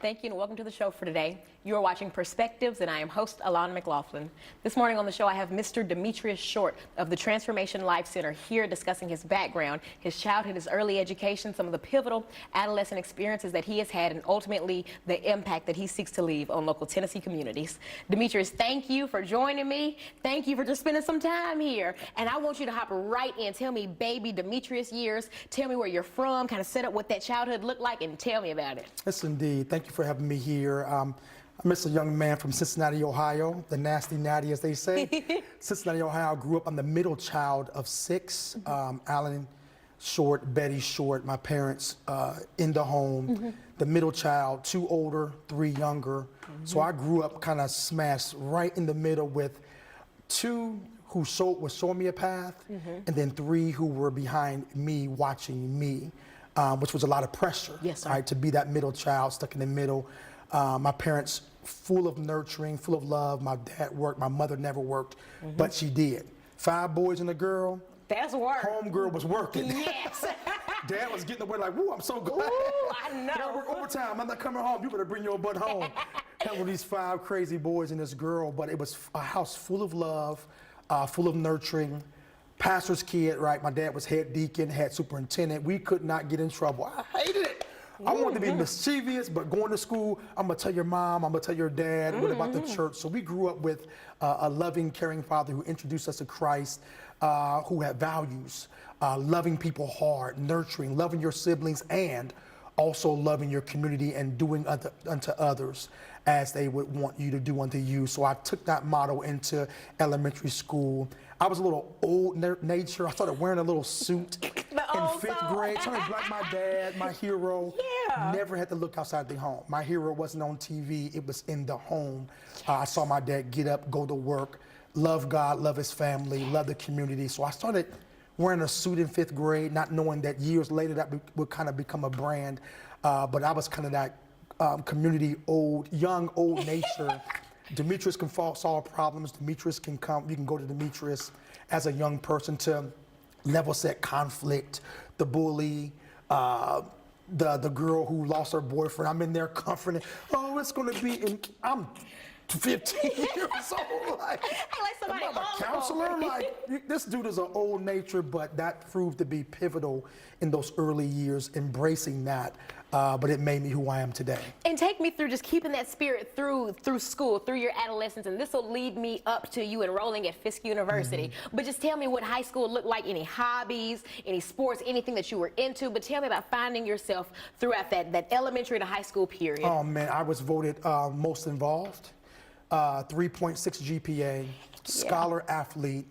Thank you and welcome to the show for today. You are watching Perspectives and I am host Alana McLaughlin. This morning on the show I have Mr. Demetrius Short of the Transformation Life Center here discussing his background, his childhood, his early education, some of the pivotal adolescent experiences that he has had, and ultimately the impact that he seeks to leave on local Tennessee communities. Demetrius, thank you for joining me. Thank you for just spending some time here. And I want you to hop right in. Tell me baby Demetrius years. Tell me where you're from, kind of set up what that childhood looked like, and tell me about it. Yes, indeed. Thank you for having me here. I'm just a young man from Cincinnati, Ohio, the nasty natty, as they say. Cincinnati, Ohio. I grew up. I'm the middle child of six. Alan Short, Betty Short, my parents in the home. The middle child, 2 older, 3 younger. So I grew up kind of smashed right in the middle with 2 who were showing me a path, and then 3 who were behind me watching me. Which was a lot of pressure, yes, right, to be that middle child stuck in the middle. My parents, full of nurturing, full of love. My dad worked, my mother never worked, but she did. 5 boys and a girl. That's work. Homegirl was working. Yes. Dad was getting away like, woo, I'm so glad. Ooh, I know. I work overtime. I'm not coming home. You better bring your butt home. Had with these 5 crazy boys and this girl, but it was a house full of love, full of nurturing. Pastor's kid, right? My dad was head deacon, head superintendent. We could not get in trouble. I hated it. I wanted to be mischievous, but going to school, I'm going to tell your mom, I'm going to tell your dad, what about the church? So we grew up with a loving, caring father who introduced us to Christ, who had values, loving people hard, nurturing, loving your siblings, and also loving your community and doing unto others as they would want you to do unto you. So I took that motto into elementary school. I was a little old nature. I started wearing a little suit in 5th grade, trying to be like my dad, my hero. Yeah. Never had to look outside the home. My hero wasn't on TV, it was in the home. I saw my dad get up, go to work, love God, love his family, love the community. So I started wearing a suit in 5th grade, not knowing that years later that would kind of become a brand. But I was kind of that community young old nature. Demetrius can solve problems. Demetrius can come. You can go to Demetrius as a young person to level set conflict. The bully, the girl who lost her boyfriend. I'm in there comforting. Oh, it's going to be. I'm 15 years old. Like somebody I'm a counselor. Like this dude is an old nature, but that proved to be pivotal in those early years, embracing that. But it made me who I am today. And take me through just keeping that spirit through school, through your adolescence, and this will lead me up to you enrolling at Fisk University. But just tell me what high school looked like, any hobbies, any sports, anything that you were into, but tell me about finding yourself throughout that elementary to high school period. Oh man, I was voted most involved, 3.6 GPA, scholar athlete,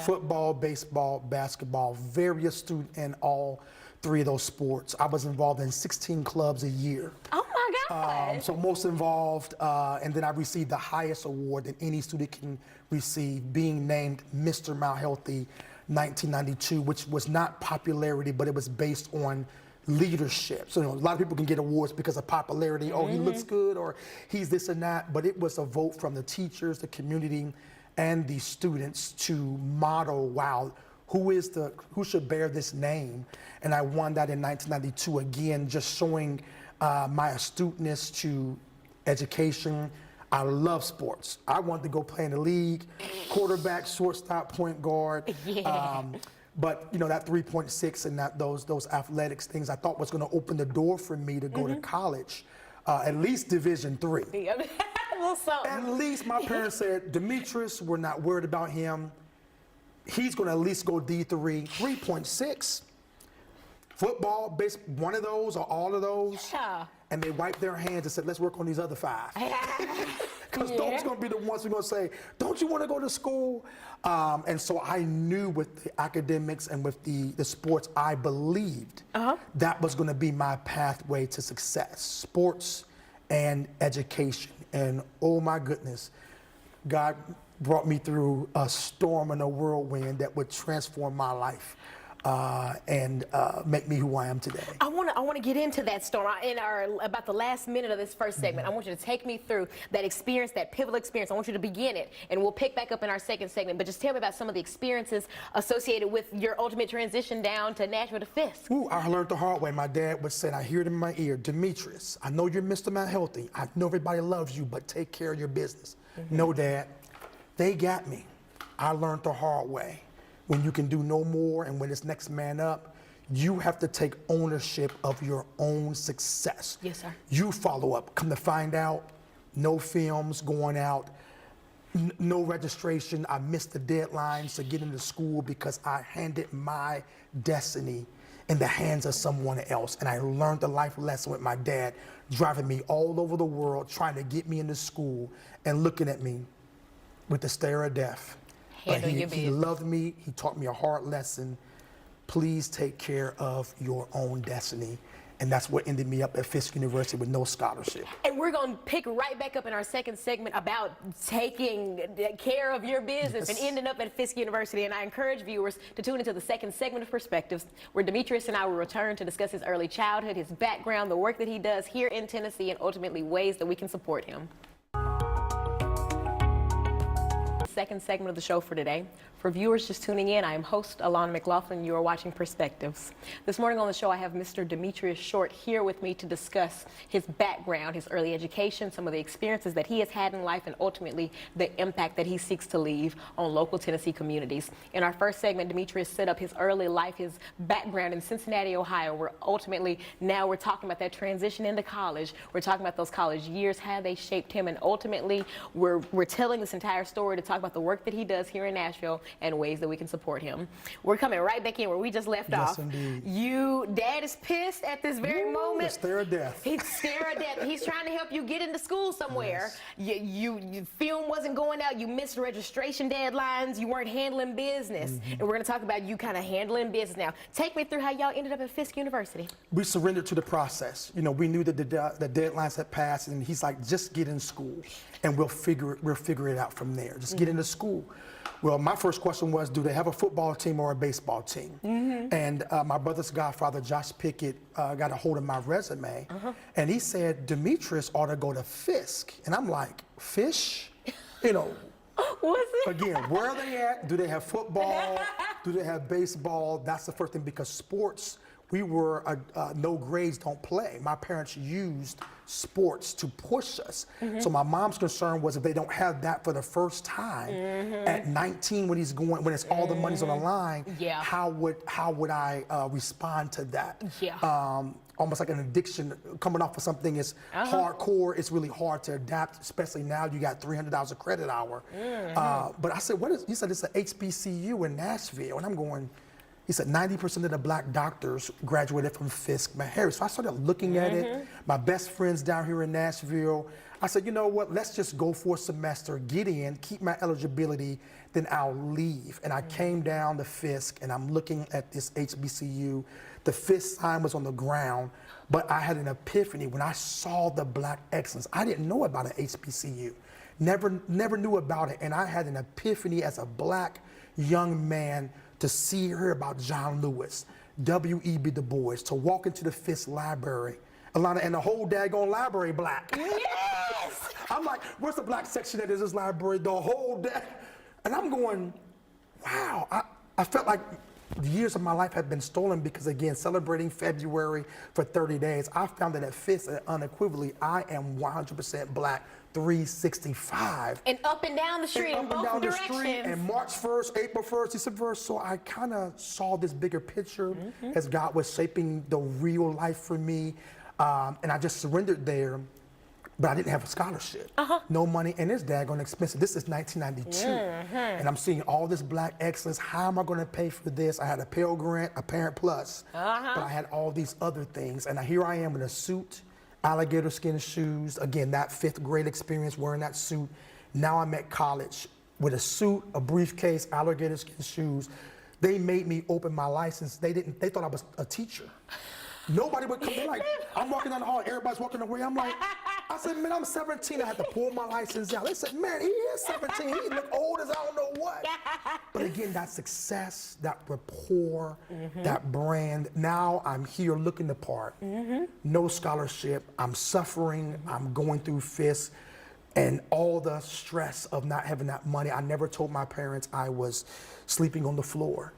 football, baseball, basketball, very astute in all 3 of those sports. I was involved in 16 clubs a year. Oh my God. So most involved, and then I received the highest award that any student can receive, being named Mr. Mount Healthy 1992, which was not popularity, but it was based on leadership. So a lot of people can get awards because of popularity. Oh, he looks good, or he's this and that, but it was a vote from the teachers, the community, and the students to model, wow, who should bear this name? And I won that in 1992, again, just showing my astuteness to education. I love sports. I wanted to go play in the league, quarterback, shortstop, point guard. But that 3.6 and those athletics things I thought was going to open the door for me to go to college, at least Division III. At least my parents said, Demetrius, we're not worried about him. He's going to at least go D3, 3.6. Football, baseball, one of those or all of those. Yeah. And they wiped their hands and said, let's work on these other 5. Because those are going to be the ones who are going to say, don't you want to go to school? And so I knew with the academics and with the sports, I believed that was going to be my pathway to success, sports and education. And oh my goodness, God brought me through a storm and a whirlwind that would transform my life. and make me who I am today. I want to get into that, Storm. About the last minute of this first segment, I want you to take me through that experience, that pivotal experience. I want you to begin it, and we'll pick back up in our second segment. But just tell me about some of the experiences associated with your ultimate transition down to Nashville to Fisk. Ooh, I learned the hard way. My dad would say, I hear it in my ear, Demetrius, I know you're Mr. Mount Healthy. I know everybody loves you, but take care of your business. No, Dad, they got me. I learned the hard way. When you can do no more and when it's next man up, you have to take ownership of your own success. Yes, sir. You follow up. Come to find out, no films going out, no registration. I missed the deadlines to get into school because I handed my destiny in the hands of someone else. And I learned the life lesson with my dad, driving me all over the world, trying to get me into school and looking at me with the stare of death. But he loved me. He taught me a hard lesson. Please take care of your own destiny. And that's what ended me up at Fisk University with no scholarship. And we're going to pick right back up in our second segment about taking care of your business and ending up at Fisk University. And I encourage viewers to tune into the second segment of Perspectives, where Demetrius and I will return to discuss his early childhood, his background, the work that he does here in Tennessee, and ultimately ways that we can support him. Second segment of the show for today. For viewers just tuning in, I am host Alana McLaughlin. You are watching Perspectives. This morning on the show, I have Mr. Demetrius Short here with me to discuss his background, his early education, some of the experiences that he has had in life, and ultimately the impact that he seeks to leave on local Tennessee communities. In our first segment, Demetrius set up his early life, his background in Cincinnati, Ohio, where ultimately now we're talking about that transition into college. We're talking about those college years, how they shaped him, and ultimately we're telling this entire story to talk about the work that he does here in Nashville and ways that we can support him. We're coming right back in where we just left off. Indeed. Dad is pissed at this very moment. The stare of death. He's stare of death. He's trying to help you get into school somewhere. Yes. You film wasn't going out. You missed registration deadlines. You weren't handling business. And we're going to talk about you kind of handling business now. Take me through how y'all ended up at Fisk University. We surrendered to the process. You know, we knew that the deadlines had passed, and he's like, just get in school, and we'll figure it out from there. Just get into school. Well, my first question was, do they have a football team or a baseball team? And my brother's godfather, Josh Pickett, got a hold of my resume, and he said, Demetrius ought to go to Fisk. And I'm like, Fish? You know, Was it? again, where are they at? Do they have football? Do they have baseball? That's the first thing, because sports, we were no grades, don't play. My parents used sports to push us. So my mom's concern was, if they don't have that for the first time at 19, when it's all the money's on the line, how would I respond to that? Almost like an addiction. Coming off of something is hardcore, it's really hard to adapt, especially now you got $300 a credit hour. But I said, he said it's an HBCU in Nashville, and I'm going, he said 90% of the black doctors graduated from Fisk Harris. So I started looking at it. My best friends down here in Nashville. I said, you know what, let's just go for a semester, get in, keep my eligibility, then I'll leave. And I came down to Fisk, and I'm looking at this HBCU. The Fisk sign was on the ground, but I had an epiphany when I saw the black excellence. I didn't know about an HBCU. Never knew about it. And I had an epiphany as a black young man to hear about John Lewis, W.E.B. Du Bois, to walk into the Fisk library, Alana, and the whole daggone library black. Yes! I'm like, where's the black section that is this library? The whole day. And I'm going, wow. I felt like the years of my life had been stolen, because, again, celebrating February for 30 days, I found that at Fisk, unequivocally, I am 100% black, 365. And up and down the street, in both directions. And March 1st, April 1st, December 1st. So I kind of saw this bigger picture as God was shaping the real life for me. And I just surrendered there. But I didn't have a scholarship, no money, and it's daggone expensive. This is 1992, and I'm seeing all this black excellence. How am I going to pay for this? I had a Pell Grant, a Parent Plus, but I had all these other things. And here I am in a suit, alligator skin shoes. Again, that 5th grade experience wearing that suit. Now I'm at college with a suit, a briefcase, alligator skin shoes. They made me open my license. They thought I was a teacher. Nobody would come. They're like, I'm walking down the hall, everybody's walking away. I'm like, I said, man, I'm 17. I had to pull my license out. They said, man, he is 17. He look old as I don't know what. But again, that success, that rapport, that brand. Now I'm here looking the part. No scholarship. I'm suffering. I'm going through FISC. And all the stress of not having that money. I never told my parents I was sleeping on the floor,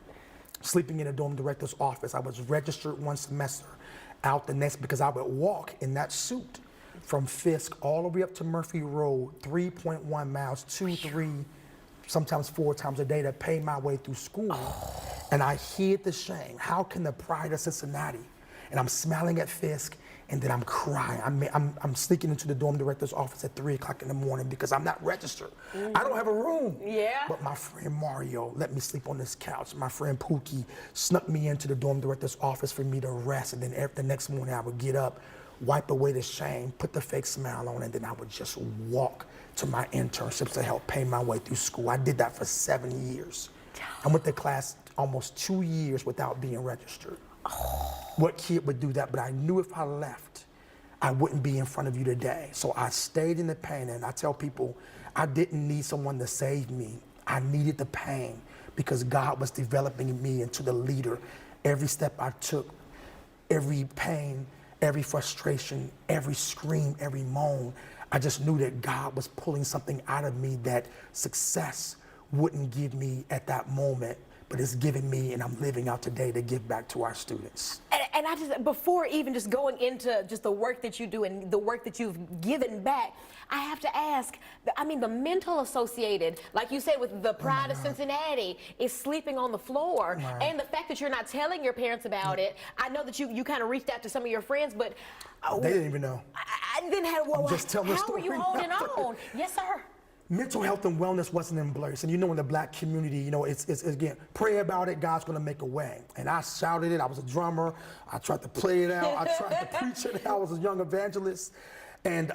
sleeping in a dorm director's office. I was registered one semester, out the next, because I would walk in that suit from FISC all the way up to Murphy Road, 3.1 miles, 2, 3, sometimes 4 times a day to pay my way through school. And I hid the shame. How can the pride of Cincinnati? And I'm smiling at FISC, and then I'm crying. I'm sneaking into the dorm director's office at 3 o'clock in the morning because I'm not registered. I don't have a room. Yeah. But my friend Mario let me sleep on this couch. My friend Pookie snuck me into the dorm director's office for me to rest, and then the next morning I would get up, wipe away the shame, put the fake smile on, and then I would just walk to my internships to help pay my way through school. I did that for 7 years. I went to class almost 2 years without being registered. What kid would do that? But I knew if I left, I wouldn't be in front of you today. So I stayed in the pain, and I tell people, I didn't need someone to save me. I needed the pain because God was developing me into the leader. Every step I took, every pain, every frustration, every scream, every moan, I just knew that God was pulling something out of me that success wouldn't give me at that moment, but it's giving me, and I'm living out today to give back to our students. And I just, before even just going into just the work that you do and the work that you've given back, I have to ask, I mean, the mental associated, like you said, with the pride of Cincinnati, is sleeping on the floor. Right. And the fact that you're not telling your parents about it, I know that you kind of reached out to some of your friends, but They didn't even know. I didn't have, well, I'm just telling the how were story you holding now. on? Yes, sir. Mental health and wellness wasn't embraced. And you know, in the black community, you know, it's again, pray about it, God's gonna make a way. And I shouted it, I was a drummer, I tried to play it out, I tried to preach it, I was a young evangelist. And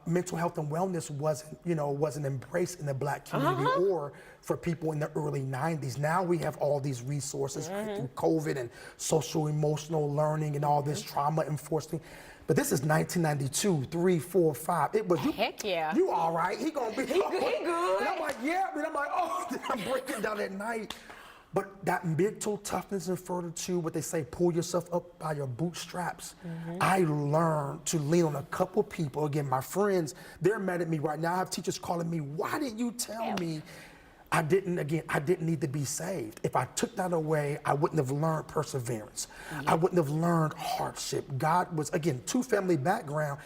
mental health and wellness wasn't embraced in the black community or for people in the early 90s. Now we have all these resources through COVID and social emotional learning and all this trauma enforcing. But this is 1992, 3, 4, 5. It was, Heck yeah. You all right? He gonna be He good. And I'm like, yeah. And I'm like, oh, I'm breaking down at night. But that mental toughness and fortitude, what they say, pull yourself up by your bootstraps. I learned to lean on a couple people. Again, my friends, they're mad at me right now. I have teachers calling me, why didn't you tell me? I didn't need to be saved. If I took that away, I wouldn't have learned perseverance. I wouldn't have learned hardship. God was, again, 2-family background.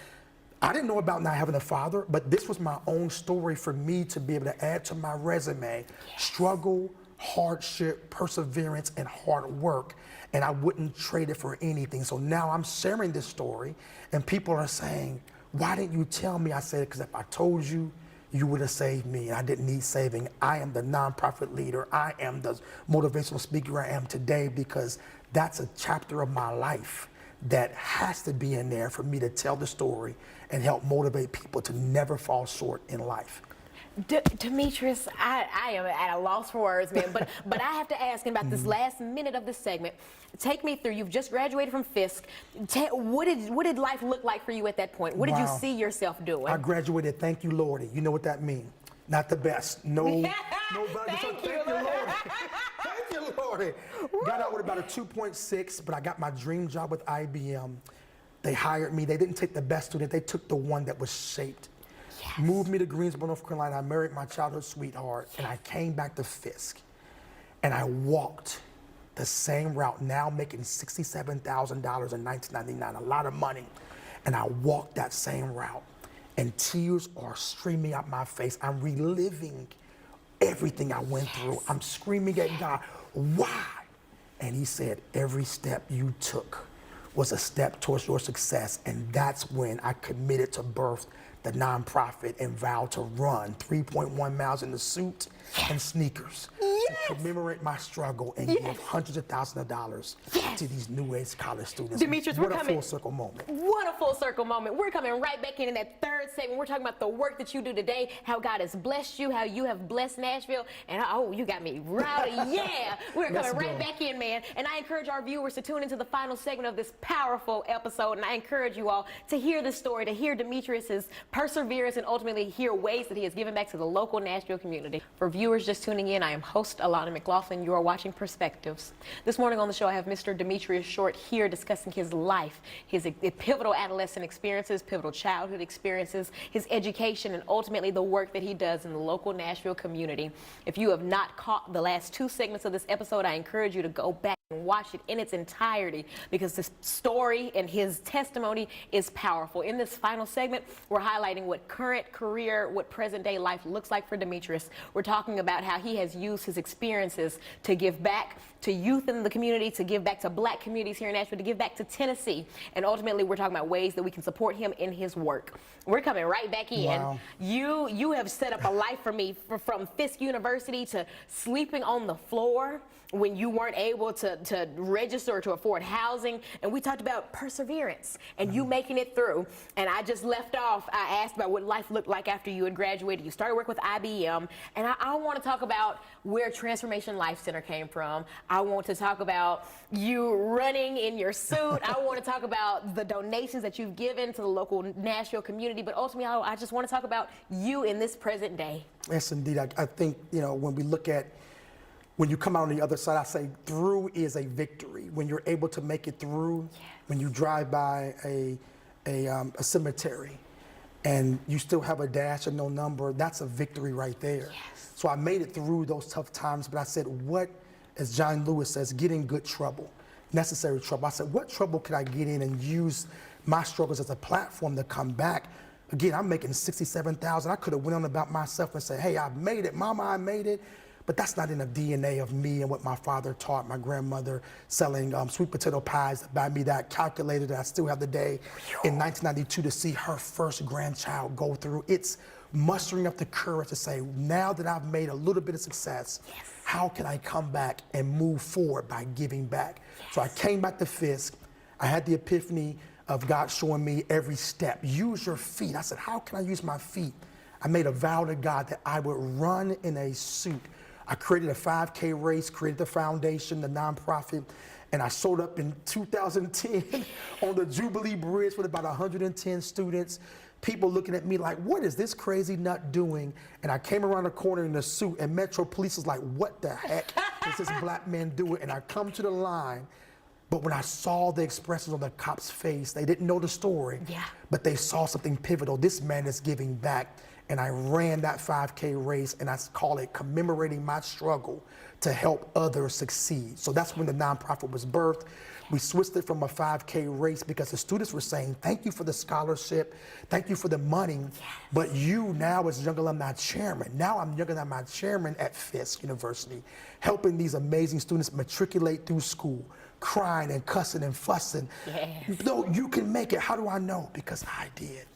I didn't know about not having a father, but this was my own story for me to be able to add to my resume. Struggle, hardship, perseverance, and hard work. And I wouldn't trade it for anything. So now I'm sharing this story, and people are saying, why didn't you tell me? I said, because if I told you, you would have saved me. I didn't need saving. I am the nonprofit leader. I am the motivational speaker I am today because that's a chapter of my life that has to be in there for me to tell the story and help motivate people to never fall short in life. Demetrius, I am at a loss for words, man, but I have to ask about this last minute of this segment. Take me through, you've just graduated from FISC. What did life look like for you at that point? What did you see yourself doing? I graduated, thank you, Lordy. You know what that means. Not the best. No value. Thank you, Lordy. Thank you, Lordy. Got out with about a 2.6, but I got my dream job with IBM. They hired me. They didn't take the best student. They took the one that was shaped. Moved me to Greensboro, North Carolina. I married my childhood sweetheart, and I came back to FISC, and I walked the same route, now making $67,000 in 1999, a lot of money, and I walked that same route, and tears are streaming out my face. I'm reliving everything I went through. I'm screaming at God, why? And he said, every step you took was a step towards your success, and that's when I committed to birth the nonprofit and vowed to run 3.1 miles in the suit and sneakers. to commemorate my struggle and give hundreds of thousands of dollars to these new age college students. Demetrius, what we're a coming. full circle moment. What a full circle moment. We're coming right back in that third segment. We're talking about the work that you do today, how God has blessed you, how you have blessed Nashville, and oh, you got me rowdy. Yeah, we're coming right back in, man. And I encourage our viewers to tune into the final segment of this powerful episode, and I encourage you all to hear the story, to hear Demetrius's perseverance, and ultimately hear ways that he has given back to the local Nashville community. For viewers just tuning in, I am host Alana McLaughlin. You are watching Perspectives. This morning on the show, I have Mr. Demetrius Short here discussing his life, his pivotal adolescent experiences, pivotal childhood experiences, his education, and ultimately the work that he does in the local Nashville community. If you have not caught the last two segments of this episode, I encourage you to go back and watch it in its entirety, because this story and his testimony is powerful. In this final segment, we're highlighting what current career, what present day life looks like for Demetrius. We're talking about how he has used his experiences to give back to youth in the community, to give back to black communities here in Nashville, to give back to Tennessee. And ultimately, we're talking about ways that we can support him in his work. We're coming right back in. Wow. You have set up a life for me from Fisk University to sleeping on the floor when you weren't able to register or to afford housing. And we talked about perseverance and you making it through. And I just left off, I asked about what life looked like after you had graduated. You started work with IBM. And I want to talk about where Transformation Life Center came from. I want to talk about you running in your suit. I want to talk about the donations that you've given to the local Nashville community. But ultimately, I just want to talk about you in this present day. Yes, indeed. I think, when we look at, when you come out on the other side, I say through is a victory. When you're able to make it through, when you drive by a cemetery and you still have a dash and no number, that's a victory right there. Yes. So I made it through those tough times, but I said, what, as John Lewis says, get in good trouble, necessary trouble. I said, what trouble could I get in and use my struggles as a platform to come back? Again, I'm making $67,000. I could have went on about myself and said, hey, I made it, mama, I made it. But that's not in the DNA of me and what my father taught. My grandmother selling sweet potato pies that buy me that calculator that I still have today in 1992 to see her first grandchild go through. It's mustering up the courage to say, now that I've made a little bit of success, how can I come back and move forward by giving back? So I came back to Fisk. I had the epiphany of God showing me every step. Use your feet. I said, how can I use my feet? I made a vow to God that I would run in a suit. I created a 5K race, created the foundation, the nonprofit, and I showed up in 2010 on the Jubilee Bridge with about 110 students. People looking at me like, what is this crazy nut doing? And I came around the corner in a suit, and Metro Police was like, what the heck is this black man doing? And I come to the line, but when I saw the expressions on the cop's face, they didn't know the story, but they saw something pivotal. This man is giving back. And I ran that 5K race, and I call it commemorating my struggle to help others succeed. So that's when the nonprofit was birthed. We switched it from a 5K race because the students were saying, thank you for the scholarship, thank you for the money, but you now as Young Alumni Chairman, now I'm Young Alumni Chairman at Fisk University, helping these amazing students matriculate through school, crying and cussing and fussing. No, you can make it. How do I know? Because I did.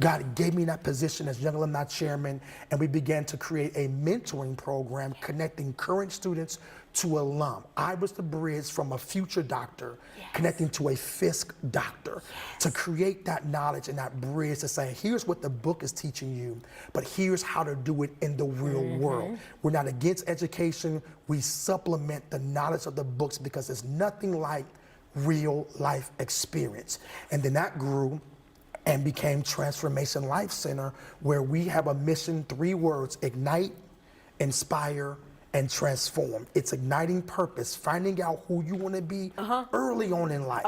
God gave me that position as Young Alumni Chairman, and we began to create a mentoring program connecting current students to alum. I was the bridge from a future doctor connecting to a Fisk doctor to create that knowledge and that bridge to say, here's what the book is teaching you, but here's how to do it in the real world. We're not against education. We supplement the knowledge of the books because there's nothing like real life experience. And then that grew and became Transformation Life Center, where we have a mission, 3 words: ignite, inspire, and transform. It's igniting purpose, finding out who you want to be early on in life.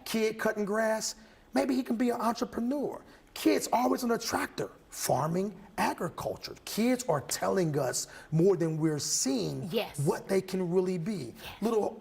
Kid cutting grass, maybe he can be an entrepreneur. Kids always on a tractor, farming, agriculture. Kids are telling us more than we're seeing what they can really be. Little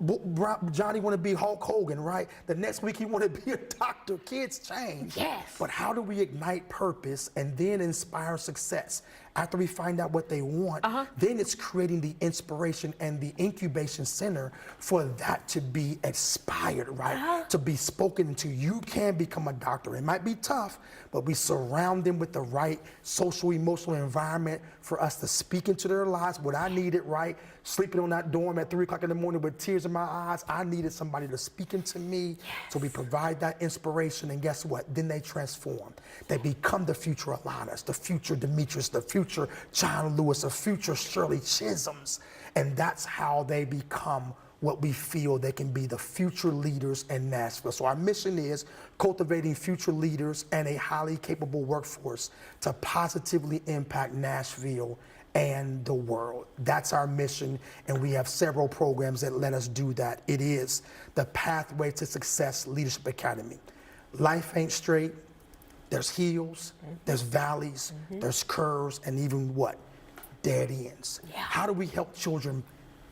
Johnny want to be Hulk Hogan, right? The next week he want to be a doctor. Kids change. But how do we ignite purpose and then inspire success? After we find out what they want, then it's creating the inspiration and the incubation center for that to be expired, right? To be spoken into. You can become a doctor. It might be tough, but we surround them with the right social, emotional, emotional environment for us to speak into their lives. What I needed, right? Sleeping on that dorm at 3 o'clock in the morning with tears in my eyes, I needed somebody to speak into me. Yes. So we provide that inspiration, and guess what? Then they transform. They become the future Alanas, the future Demetrius, the future John Lewis, the future Shirley Chisholms. And that's how they become what we feel they can be, the future leaders in Nashville. So our mission is cultivating future leaders and a highly capable workforce to positively impact Nashville and the world. That's our mission, and we have several programs that let us do that. It is the Pathway to Success Leadership Academy. Life ain't straight. There's hills, there's valleys, there's curves, and even what? Dead ends. Yeah. How do we help children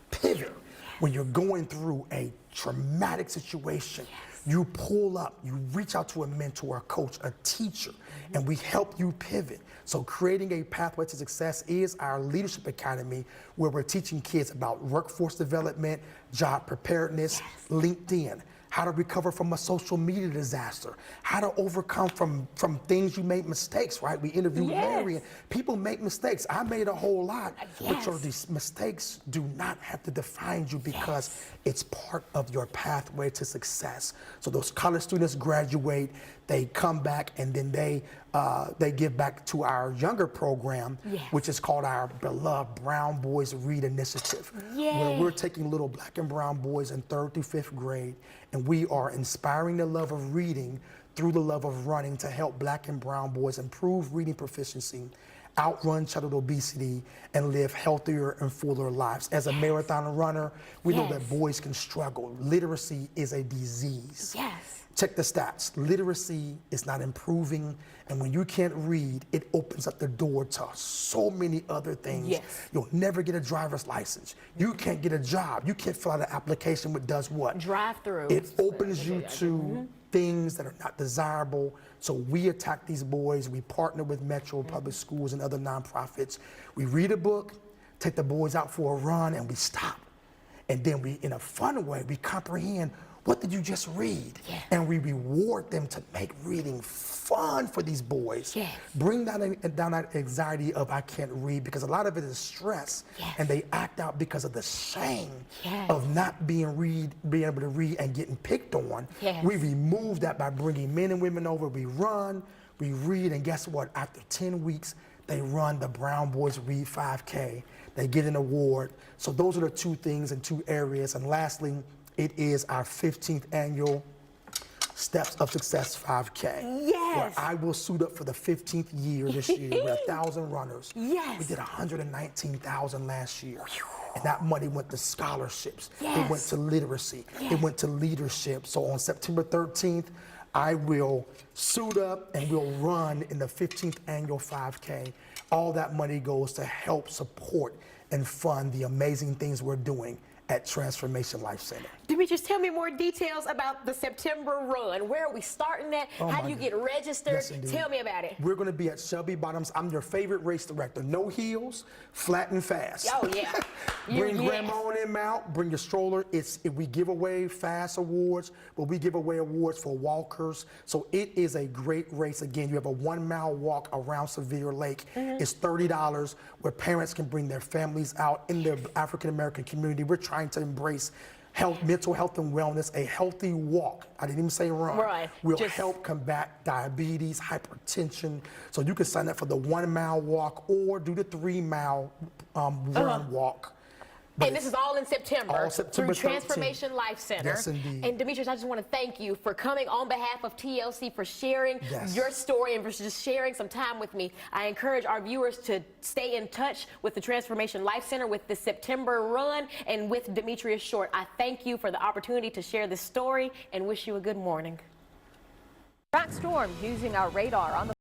pivot when you're going through a traumatic situation? Yes. You pull up, you reach out to a mentor, a coach, a teacher, and we help you pivot. So creating a pathway to success is our leadership academy, where we're teaching kids about workforce development, job preparedness, LinkedIn, how to recover from a social media disaster, how to overcome from things you made mistakes, right? We interviewed Larry, and people make mistakes. I made a whole lot, but these mistakes do not have to define you, because it's part of your pathway to success. So those college students graduate, they come back, and then they give back to our younger program, which is called our beloved Brown Boys Read Initiative, where we're taking little black and brown boys in 3rd through 5th grade, and we are inspiring the love of reading through the love of running to help black and brown boys improve reading proficiency, outrun childhood obesity, and live healthier and fuller lives. As a marathon runner, we know that boys can struggle. Literacy is a disease. Check the stats. Literacy is not improving, and when you can't read, it opens up the door to so many other things. You'll never get a driver's license. You can't get a job. You can't fill out an application which does what? Drive through. It opens you to things that are not desirable. So we attack these boys. We partner with Metro Public Schools and other nonprofits. We read a book, take the boys out for a run, and we stop. And then we, in a fun way, we comprehend, what did you just read? And we reward them to make reading fun for these boys. Bring down that anxiety of I can't read, because a lot of it is stress, and they act out because of the shame of not being able to read and getting picked on. We remove that by bringing men and women over. We run, we read, and guess what? After 10 weeks, they run the Brown Boys Read 5K. They get an award. So those are the two things in two areas. And lastly, it is our 15th annual Steps of Success 5K. Where I will suit up for the 15th year this year. We're 1,000 runners. We did 119,000 last year. And that money went to scholarships. It went to literacy. It went to leadership. So on September 13th, I will suit up and we'll run in the 15th annual 5K. All that money goes to help support and fund the amazing things we're doing at Transformation Life Center. Demetrius, tell me more details about the September run. Where are we starting at? How do you get registered? Tell me about it. We're going to be at Shelby Bottoms. I'm your favorite race director. No heels, flat and fast. Bring grandma on in out, bring your stroller. We give away fast awards, but we give away awards for walkers. So it is a great race. Again, you have a 1-mile walk around Sevier Lake. It's $30, where parents can bring their families out in the African American community. We're trying to embrace mental health and wellness. A healthy walk, I didn't even say run, will help combat diabetes, hypertension. So you can sign up for the 1-mile walk or do the 3-mile run walk. And this is all in September, all September through Transformation Life Center. Yes, indeed. And Demetrius, I just want to thank you for coming on behalf of TLC, for sharing your story and for just sharing some time with me. I encourage our viewers to stay in touch with the Transformation Life Center, with the September run, and with Demetrius Short. I thank you for the opportunity to share this story and wish you a good morning. Track storm using our radar on the